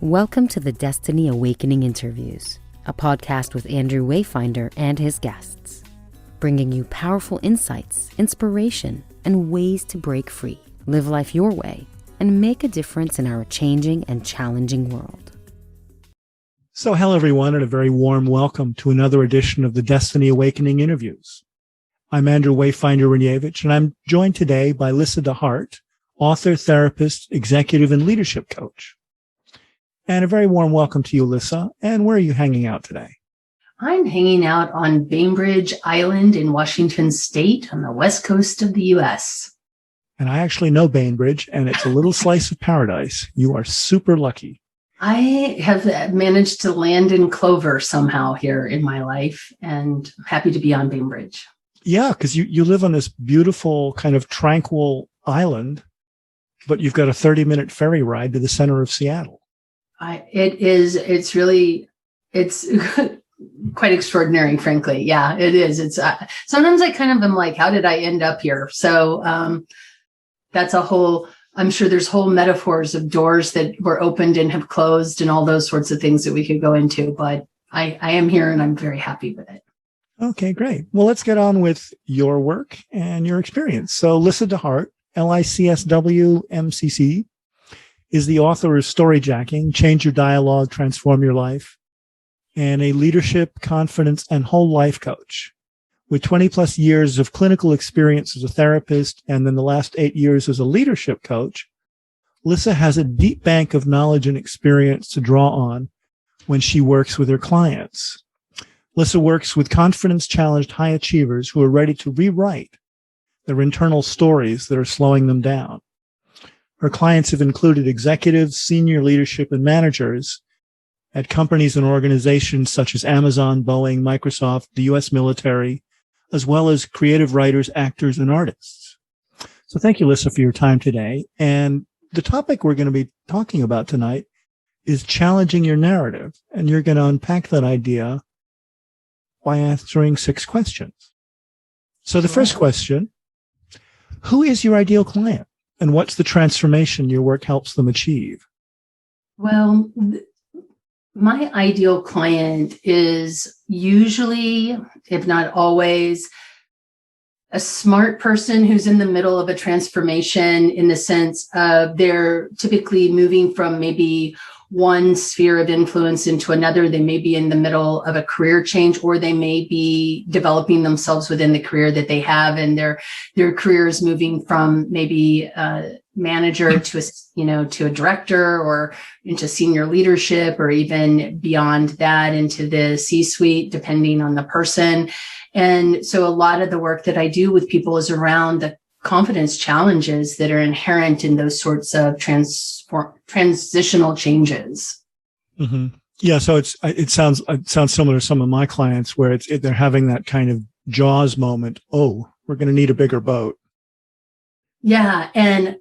Welcome to the Destiny Awakening Interviews, a podcast with Andrew Wayfinder and his guests, bringing you powerful insights, inspiration, and ways to break free, live life your way, and make a difference in our changing and challenging world. So hello, everyone, and a very warm welcome to another edition of the Destiny Awakening Interviews. I'm Andrew Wayfinder Renievich, and I'm joined today by Lyssa deHart, author, therapist, executive, and leadership coach. And a very warm welcome to you, Lyssa. And where are you hanging out today? I'm hanging out on Bainbridge Island in Washington State on the west coast of the U.S. And I actually know Bainbridge, and it's a little slice of paradise. You are super lucky. I have managed to land in clover somehow here in my life, and I'm happy to be on Bainbridge. Yeah, because you live on this beautiful kind of tranquil island, but you've got a 30-minute ferry ride to the center of Seattle. It's quite extraordinary, frankly. Yeah, it is. It's sometimes I kind of am like, how did I end up here? So that's I'm sure there's whole metaphors of doors that were opened and have closed and all those sorts of things that we could go into. But I am here and I'm very happy with it. Okay, great. Well, let's get on with your work and your experience. So Lyssa deHart, LICSW-MCC, is the author of Storyjacking, Change Your Dialogue, Transform Your Life, and a leadership, confidence, and whole life coach. With 20 plus years of clinical experience as a therapist and then the last 8 years as a leadership coach, Lyssa has a deep bank of knowledge and experience to draw on when she works with her clients. Lyssa works with confidence-challenged high achievers who are ready to rewrite their internal stories that are slowing them down. Her clients have included executives, senior leadership, and managers at companies and organizations such as Amazon, Boeing, Microsoft, the U.S. military, as well as creative writers, actors, and artists. So thank you, Lyssa, for your time today. And the topic we're going to be talking about tonight is challenging your narrative. And you're going to unpack that idea by answering 6 questions. So the first question, who is your ideal client? And what's the transformation your work helps them achieve? Well, my ideal client is usually, if not always, a smart person who's in the middle of a transformation in the sense of they're typically moving from maybe one sphere of influence into another. They may be in the middle of a career change, or they may be developing themselves within the career that they have, and their career is moving from maybe a manager to a director, or into senior leadership, or even beyond that into the C-suite, depending on the person. And so a lot of the work that I do with people is around the confidence challenges that are inherent in those sorts of transitional changes. Mm-hmm. Yeah, so it sounds similar to some of my clients where they're having that kind of Jaws moment. Oh, we're going to need a bigger boat. Yeah, and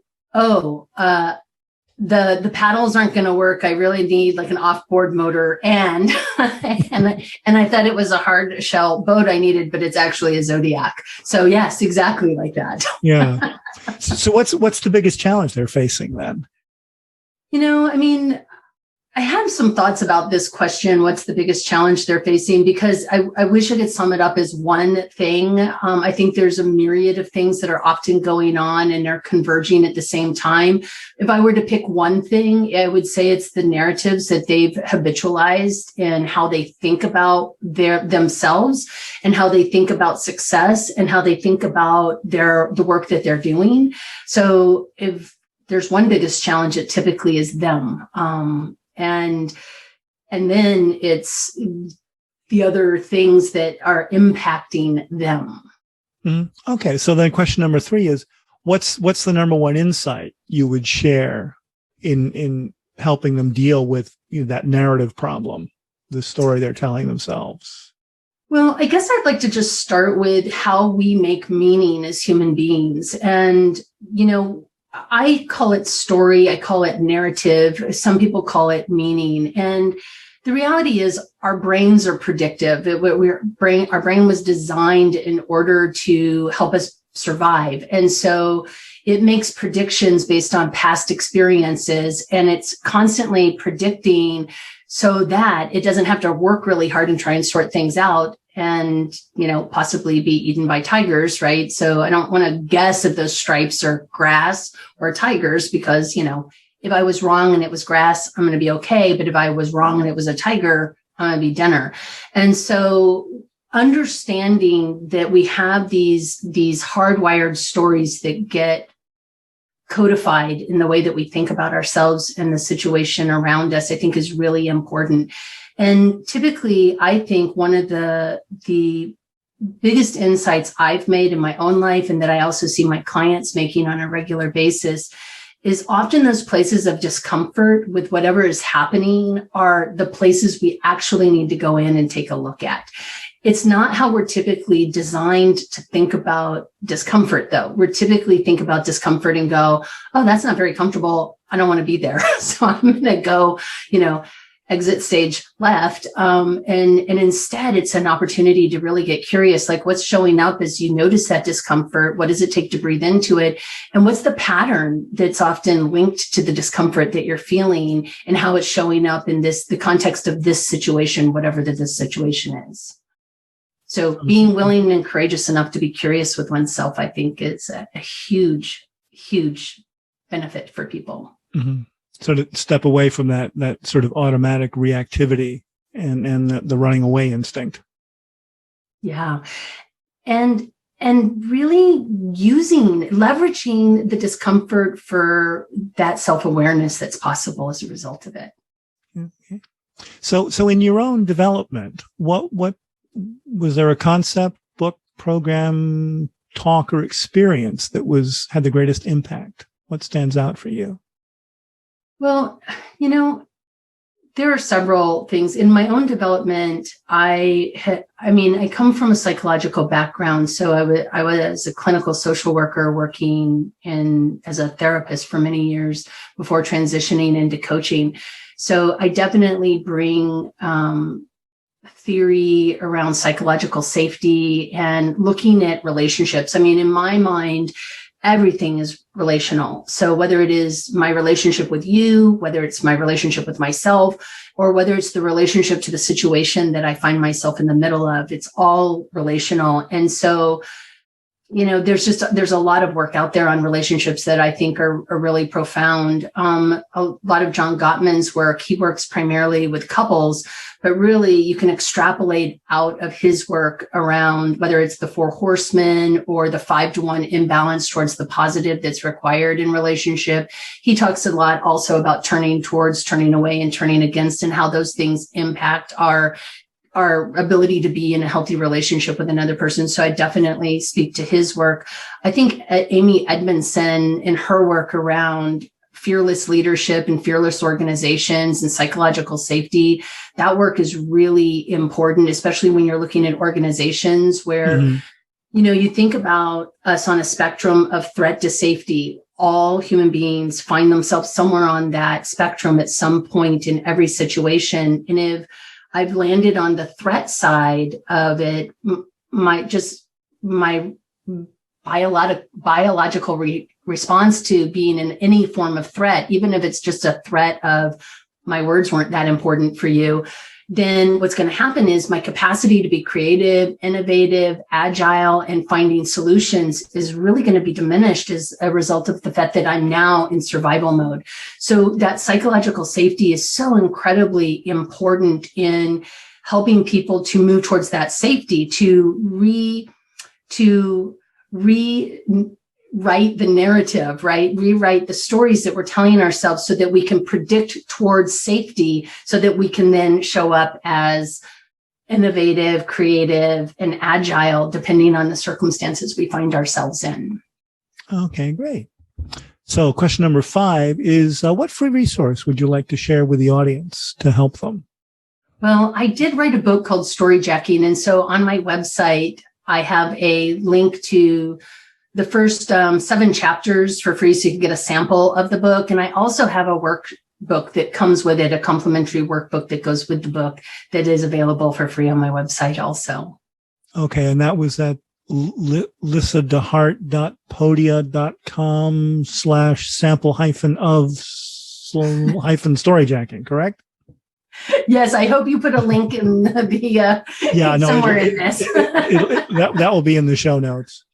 the paddles aren't going to work. I really need like an off-board motor, and and I thought it was a hard shell boat I needed, but it's actually a Zodiac. So yes, exactly like that. Yeah. So what's the biggest challenge they're facing then? I have some thoughts about this question. What's the biggest challenge they're facing? Because I wish I could sum it up as one thing. I think there's a myriad of things that are often going on and they're converging at the same time. If I were to pick one thing, I would say it's the narratives that they've habitualized and how they think about themselves and how they think about success and how they think about the work that they're doing. So if there's one biggest challenge, it typically is them. And then it's the other things that are impacting them. Mm-hmm. Okay. So then question number 3 is, what's the number one insight you would share in helping them deal with that narrative problem, the story they're telling themselves? Well, I guess I'd like to just start with how we make meaning as human beings. And, I call it story. I call it narrative. Some people call it meaning. And the reality is our brains are predictive. Our brain was designed in order to help us survive. And so it makes predictions based on past experiences, and it's constantly predicting so that it doesn't have to work really hard and try and sort things out and, possibly be eaten by tigers, right? So I don't want to guess if those stripes are grass or tigers because, if I was wrong and it was grass, I'm going to be okay. But if I was wrong and it was a tiger, I'm going to be dinner. And so understanding that we have these hardwired stories that get codified in the way that we think about ourselves and the situation around us, I think is really important. And typically, I think one of the biggest insights I've made in my own life, and that I also see my clients making on a regular basis, is often those places of discomfort with whatever is happening are the places we actually need to go in and take a look at. It's not how we're typically designed to think about discomfort, though. We're typically think about discomfort and go, oh, that's not very comfortable. I don't want to be there. So I'm going to go, exit stage left. And instead, it's an opportunity to really get curious, like what's showing up as you notice that discomfort. What does it take to breathe into it? And what's the pattern that's often linked to the discomfort that you're feeling and how it's showing up in the context of this situation, whatever this situation is. So being willing and courageous enough to be curious with oneself, I think is a huge, huge benefit for people. Mm-hmm. So to step away from that sort of automatic reactivity and the running away instinct. Yeah. And really leveraging the discomfort for that self-awareness that's possible as a result of it. Okay. So in your own development, what was there a concept, book, program, talk, or experience that had the greatest impact? What stands out for you? Well, there are several things in my own development. I come from a psychological background. So I was a clinical social worker working as a therapist for many years before transitioning into coaching. So I definitely bring theory around psychological safety and looking at relationships. In my mind, everything is relational. So whether it is my relationship with you, whether it's my relationship with myself, or whether it's the relationship to the situation that I find myself in the middle of, it's all relational. And so, there's a lot of work out there on relationships that I think are really profound. A lot of John Gottman's work, he works primarily with couples, but really you can extrapolate out of his work around whether it's the 4 horsemen or the 5-to-1 imbalance towards the positive that's required in relationship. He talks a lot also about turning towards, turning away, and turning against, and how those things impact our ability to be in a healthy relationship with another person. So I definitely speak to his work. I think Amy Edmondson in her work around fearless leadership and fearless organizations and psychological safety, that work is really important, especially when you're looking at organizations where, you think about us on a spectrum of threat to safety. All human beings find themselves somewhere on that spectrum at some point in every situation. And if I've landed on the threat side of it, my biological response to being in any form of threat, even if it's just a threat of my words weren't that important for you, then what's going to happen is my capacity to be creative, innovative, agile, and finding solutions is really going to be diminished as a result of the fact that I'm now in survival mode. So that psychological safety is so incredibly important in helping people to move towards that safety, to rewrite the narrative, right? Rewrite the stories that we're telling ourselves so that we can predict towards safety, so that we can then show up as innovative, creative, and agile, depending on the circumstances we find ourselves in. Okay, great. So question number 5 is, what free resource would you like to share with the audience to help them? Well, I did write a book called Storyjacking. And so on my website, I have a link to the first 7 chapters for free, so you can get a sample of the book. And I also have a workbook that comes with it, a complimentary workbook that goes with the book that is available for free on my website also. Okay. And that was that Lyssa deHart.podia.com/sample-of-storyjacking, correct? Yes, I hope you put a link in the somewhere in this. That will be in the show notes.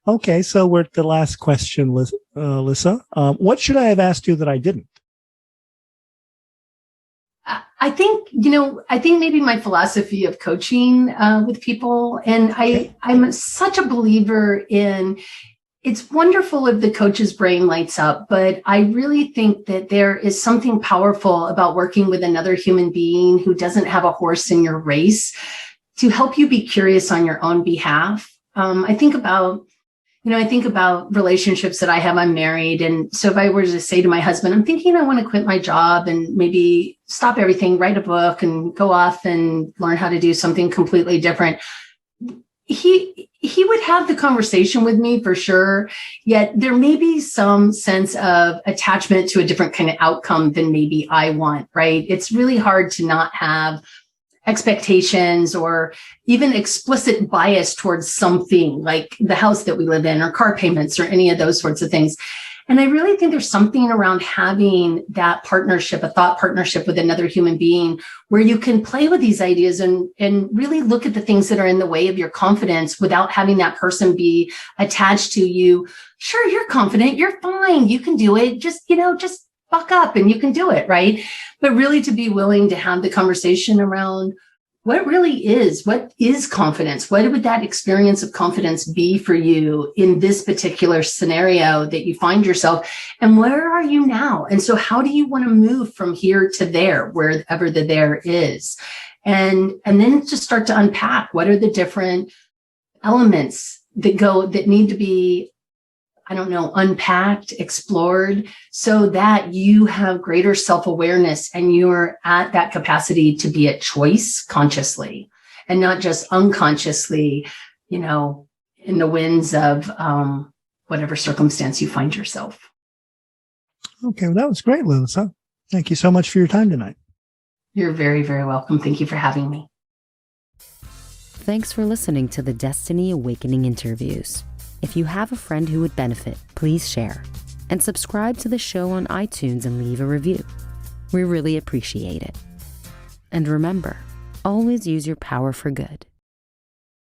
Okay, so we're at the last question, Lyssa. What should I have asked you that I didn't? I think maybe my philosophy of coaching with people, and I'm such a believer in, it's wonderful if the coach's brain lights up, but I really think that there is something powerful about working with another human being who doesn't have a horse in your race to help you be curious on your own behalf. I think about relationships that I have. I'm married. And so if I were to say to my husband, I'm thinking I want to quit my job and maybe stop everything, write a book and go off and learn how to do something completely different, he would have the conversation with me for sure. Yet there may be some sense of attachment to a different kind of outcome than maybe I want, right? It's really hard to not have expectations or even explicit bias towards something like the house that we live in or car payments or any of those sorts of things. And I really think there's something around having that partnership, a thought partnership with another human being, where you can play with these ideas and really look at the things that are in the way of your confidence without having that person be attached to you. Sure, you're confident, you're fine, you can do it. Just buck up and you can do it, right? But really to be willing to have the conversation around what is confidence? What would that experience of confidence be for you in this particular scenario that you find yourself? And where are you now? And so how do you want to move from here to there, wherever the there is? And then to start to unpack what are the different elements that need to be, unpacked, explored, so that you have greater self-awareness and you're at that capacity to be at choice consciously and not just unconsciously, in the winds of whatever circumstance you find yourself. Okay, well, that was great, Lyssa. Thank you so much for your time tonight. You're very, very welcome. Thank you for having me. Thanks for listening to the Destiny Awakening interviews. If you have a friend who would benefit, please share and subscribe to the show on iTunes and leave a review. We really appreciate it. And remember, always use your power for good.